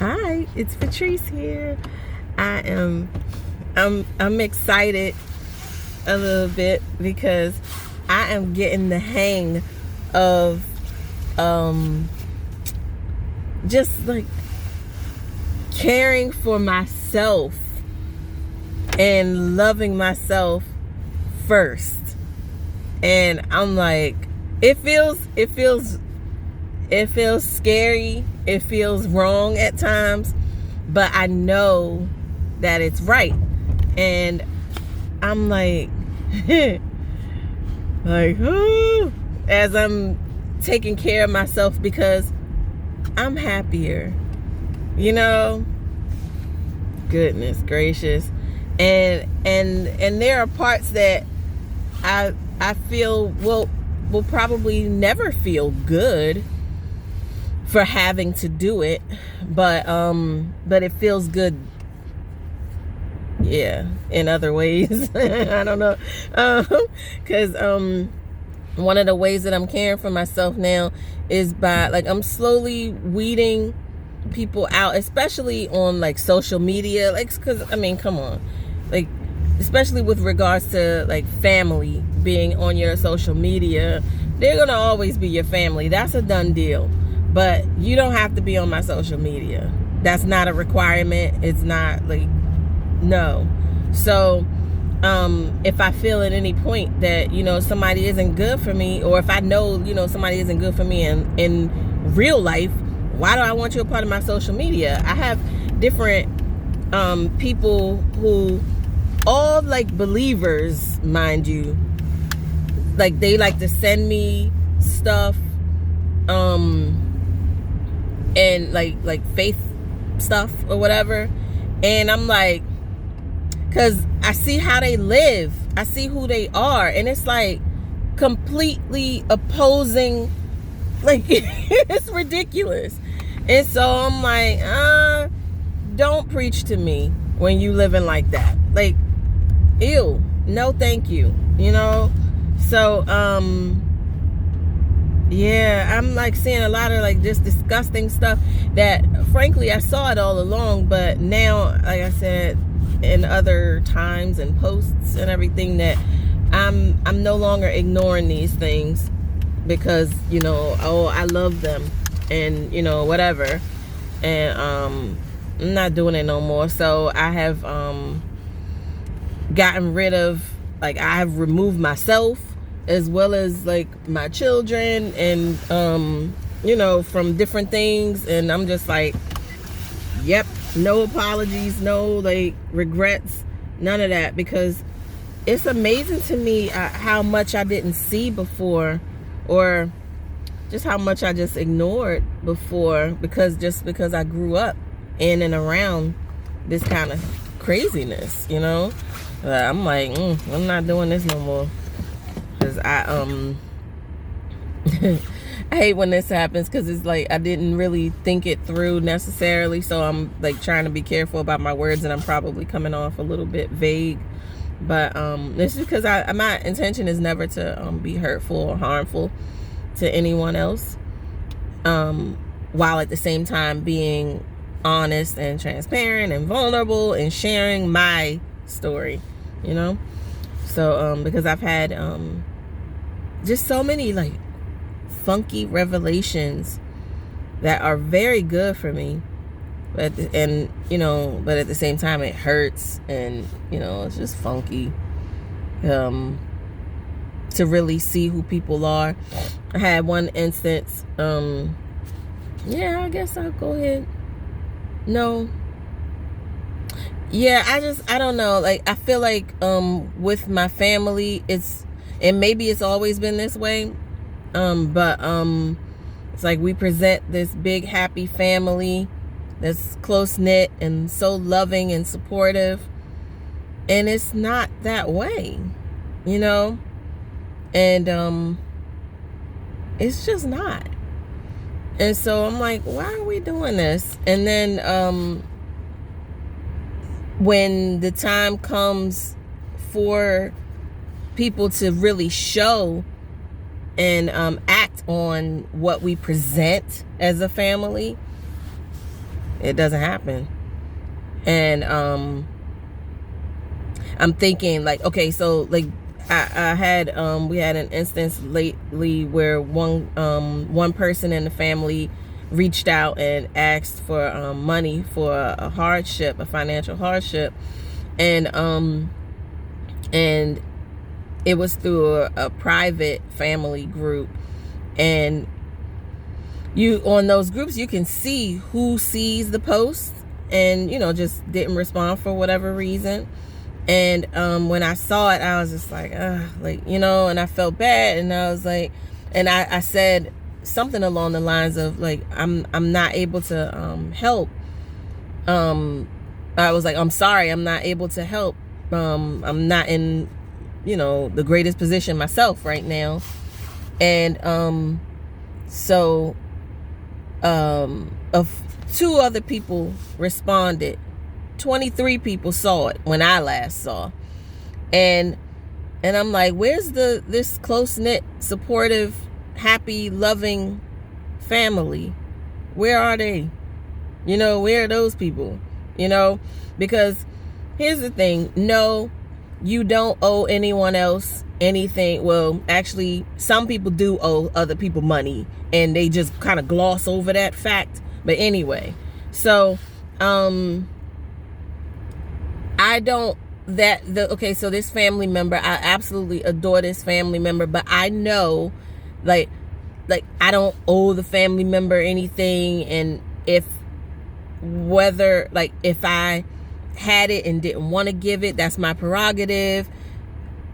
Hi, it's Patrice here. I'm excited a little bit because I am getting the hang of just like caring for myself and loving myself first. And I'm like, it feels scary. It feels wrong at times, but I know that it's right. And I'm like, as I'm taking care of myself because I'm happier, you know. Goodness gracious. And there are parts that I feel will probably never feel good for having to do it, but it feels good, yeah, in other ways. I don't know, because one of the ways that I'm caring for myself now is by, like, I'm slowly weeding people out, especially on like social media, like, because I mean, come on, like, especially with regards to like family being on your social media. They're gonna always be your family. That's a done deal. But you don't have to be on my social media. That's not a requirement. It's not like, no. So if I feel at any point that, you know, somebody isn't good for me, or if I know, you know, somebody isn't good for me in real life, why do I want you a part of my social media? I have different people who, all like believers, mind you, like they like to send me stuff, and like faith stuff or whatever, and I'm like, because I see how they live, I see who they are, and it's like completely opposing, like it's ridiculous. And so I'm like, don't preach to me when you living like that. Like, ew, no thank you, you know. So yeah, I'm like seeing a lot of like just disgusting stuff that frankly I saw it all along, but now, like I said in other times and posts and everything, that I'm no longer ignoring these things because, you know, oh, I love them and, you know, whatever. And I'm not doing it no more. So I have gotten rid of, like, I have removed myself as well as like my children and you know, from different things. And I'm just like, yep, no apologies, no like regrets, none of that, because it's amazing to me how much I didn't see before, or just how much I just ignored before, because I grew up in and around this kind of craziness, you know. I'm like, I'm not doing this no more, because I I hate when this happens, because it's like I didn't really think it through necessarily. So I'm like trying to be careful about my words, and I'm probably coming off a little bit vague. But this is because my intention is never to be hurtful or harmful to anyone else, while at the same time being honest and transparent and vulnerable and sharing my story, you know. So because I've had just so many like funky revelations that are very good for me, but you know, but at the same time it hurts, and you know, it's just funky to really see who people are. I had one instance, yeah, I guess I'll go ahead. No. Yeah, I don't know. Like, I feel like with my family, and maybe it's always been this way, but it's like we present this big happy family that's close knit and so loving and supportive, and it's not that way, you know. And it's just not. And so I'm like, why are we doing this? And then when the time comes for people to really show and act on what we present as a family, It doesn't happen. And I'm thinking like, okay, so like I had we had an instance lately where one person in the family reached out and asked for money for a hardship, a financial hardship, and it was through a private family group. And you, on those groups, you can see who sees the post and, you know, just didn't respond for whatever reason. And when I saw it, I was just like, you know, and I felt bad. And I was like, and I said something along the lines of like, I'm not able to help. I was like, I'm sorry, I'm not able to help. I'm not in, you know, the greatest position myself right now. And so of 2 other people responded. 23 people saw it when I last saw. And I'm like, where's this close-knit, supportive, happy, loving family? Where are they? You know, where are those people? You know, because here's the thing. No, you don't owe anyone else anything. Well, actually, some people do owe other people money, and they just kind of gloss over that fact. But anyway, so I don't, so this family member, I absolutely adore this family member, but I know like I don't owe the family member anything. And if I had it and didn't want to give it, that's my prerogative.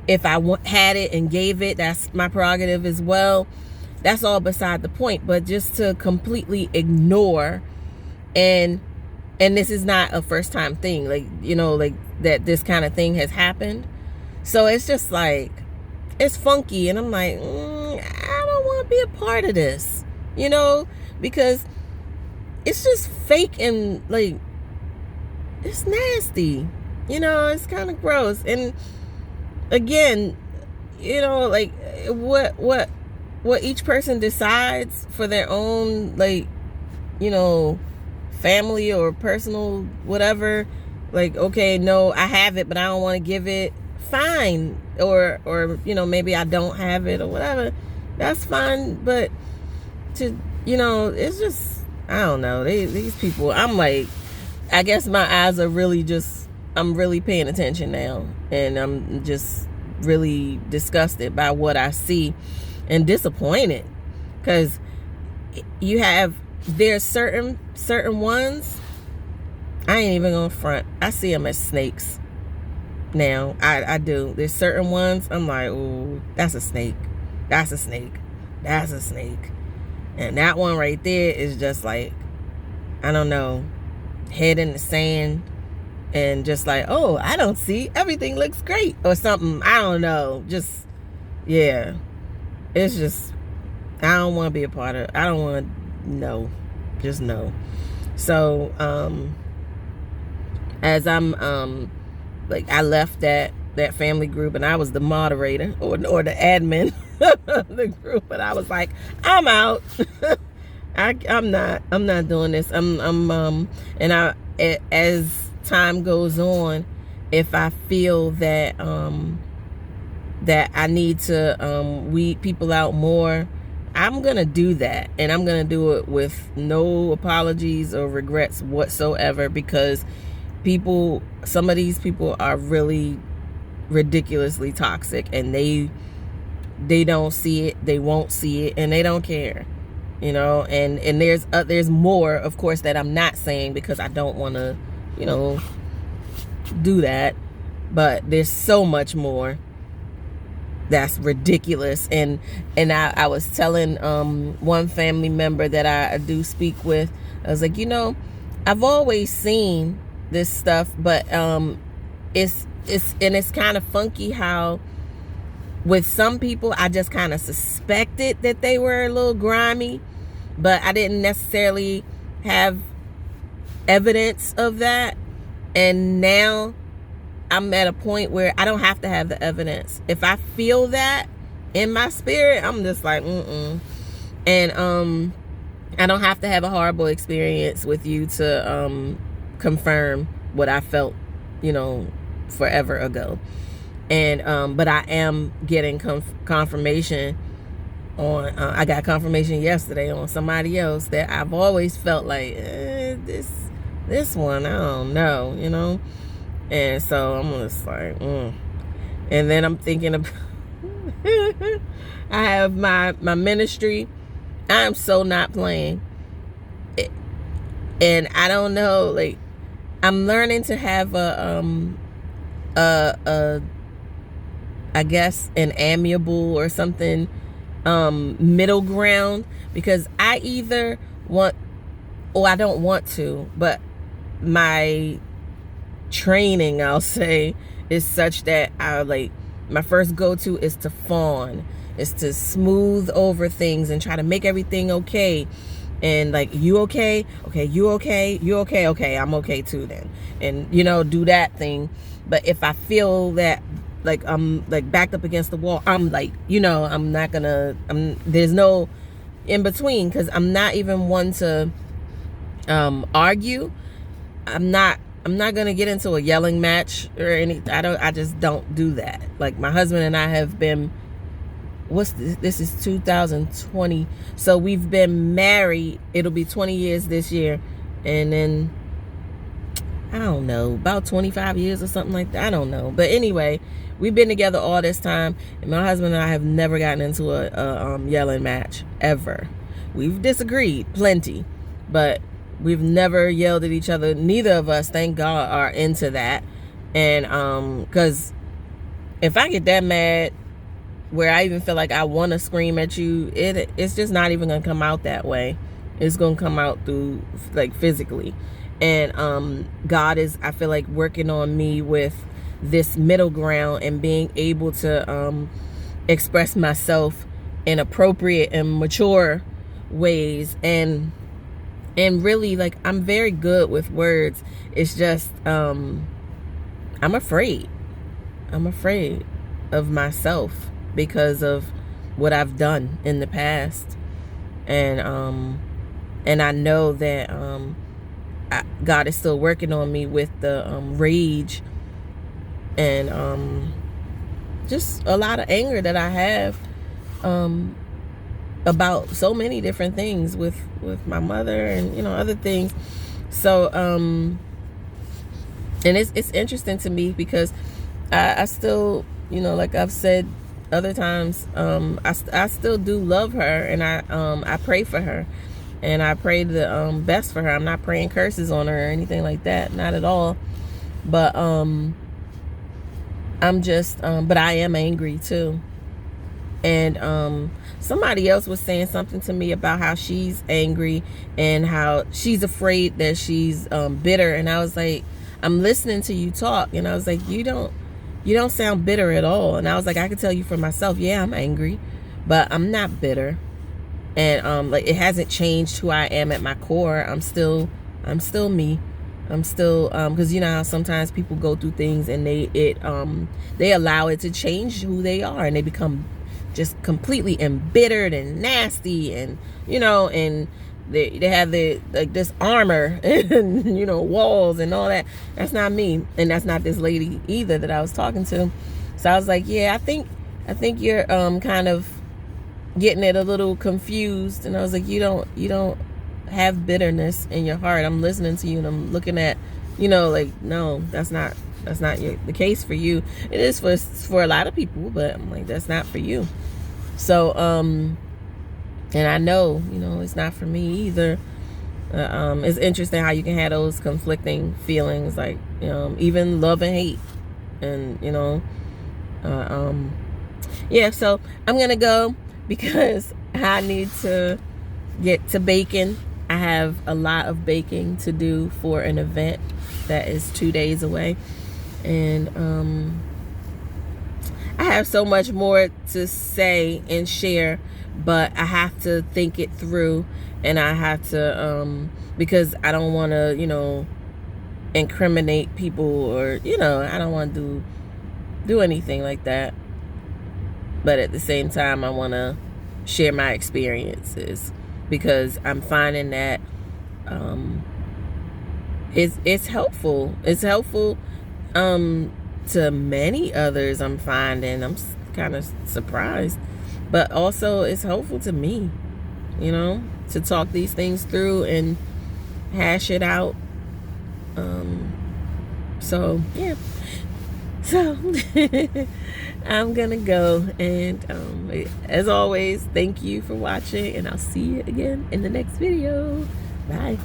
If I had it and gave it, that's my prerogative as well. That's all beside the point. But just to completely ignore, and this is not a first time thing, like, you know, like that this kind of thing has happened. So it's just like, it's funky. And I'm like, I don't want to be a part of this, you know, because it's just fake and like, it's nasty, you know, it's kind of gross. And again, you know, like what each person decides for their own, like, you know, family or personal whatever, like, okay, no, I have it but I don't want to give it, fine. Or you know, maybe I don't have it or whatever, that's fine. But to, you know, it's just, I don't know, these people, I'm like, I guess my eyes are really just, I'm really paying attention now, and I'm just really disgusted by what I see and disappointed, because there's certain ones, I ain't even gonna front, I see them as snakes now. I do. There's certain ones I'm like, oh, that's a snake, that's a snake, that's a snake. And that one right there is just like, I don't know, head in the sand, and just like, oh, I don't see, everything looks great or something. I don't know, just, yeah, it's just, I don't want to be a part of it. I don't want to, no, just no. So as I'm like, I left that family group, and I was the moderator or the admin of the group, but I was like, I'm out. I'm not doing this. And as time goes on, if I feel that that I need to weed people out more, I'm gonna do that, and I'm gonna do it with no apologies or regrets whatsoever, because some of these people are really ridiculously toxic, and they don't see it, they won't see it, and they don't care, you know. And there's more, of course, that I'm not saying because I don't want to, you know, do that. But there's so much more that's ridiculous. And I was telling one family member that I do speak with, I was like, you know, I've always seen this stuff, but it's kind of funky how with some people I just kind of suspected that they were a little grimy, but I didn't necessarily have evidence of that. And now I'm at a point where I don't have to have the evidence. If I feel that in my spirit, I'm just like, And I don't have to have a horrible experience with you to confirm what I felt, you know, forever ago. And but I am getting confirmation on I got confirmation yesterday on somebody else that I've always felt like this one, I don't know, you know. And so I'm just like and then I'm thinking of I have my ministry. I'm so not playing. And I don't know, like, I'm learning to have a I guess an amiable or something middle ground, because I either want, or I don't want to, but my training, I'll say, is such that I like, my first go-to is to fawn, is to smooth over things and try to make everything okay. And like, you okay? Okay, you okay? You okay? Okay, I'm okay too then. And, you know, do that thing. But if I feel that like I'm like backed up against the wall, I'm like, you know, I'm not gonna, there's no in between, because I'm not even one to argue. I'm not gonna get into a yelling match or any, I just don't do that. Like, my husband and I have been, this is 2020, so we've been married, it'll be 20 years this year, and then I don't know, about 25 years or something like that, I don't know. But anyway, we've been together all this time, and my husband and I have never gotten into a yelling match, ever. We've disagreed plenty, but we've never yelled at each other. Neither of us, thank God, are into that. And because if I get that mad where I even feel like I want to scream at you, it's just not even gonna come out that way. It's gonna come out through like physically. And God is, I feel like, working on me with this middle ground and being able to express myself in appropriate and mature ways. And really, like, I'm very good with words. It's just I'm afraid of myself because of what I've done in the past. And I know that God is still working on me with the rage and just a lot of anger that I have about so many different things with my mother and, you know, other things. So and it's interesting to me because I still, you know, like I've said other times, I still do love her, and I pray for her, and I pray the best for her. I'm not praying curses on her or anything like that, not at all. But I'm just but I am angry too. And somebody else was saying something to me about how she's angry and how she's afraid that she's bitter. And I was like, I'm listening to you talk, and I was like, you don't sound bitter at all. And I was like, I can tell you for myself, yeah, I'm angry, but I'm not bitter. And like, it hasn't changed who I am at my core. I'm still me. I'm still because you know how sometimes people go through things and they allow it to change who they are, and they become just completely embittered and nasty, and you know, and they have like this armor and, you know, walls and all that. That's not me, and that's not this lady either that I was talking to. So I was like, yeah, I think you're kind of getting it a little confused. And I was like, you don't have bitterness in your heart. I'm listening to you, and I'm looking at, you know, like, no, that's not the case for you. It is for a lot of people, but I'm like, that's not for you. So and I know, you know, it's not for me either. It's interesting how you can have those conflicting feelings, like, even love and hate. And, you know, yeah, so I'm going to go because I need to get to baking. I have a lot of baking to do for an event that is 2 days away. And I have so much more to say and share, but I have to think it through, and I have to because I don't want to, you know, incriminate people, or, you know, I don't want to do anything like that. But at the same time, I want to share my experiences. because I'm finding that it's helpful. It's helpful to many others. I'm finding. I'm kind of surprised, but also it's helpful to me, you know, to talk these things through and hash it out. So yeah. So I'm gonna go, and as always, thank you for watching, and I'll see you again in the next video. Bye.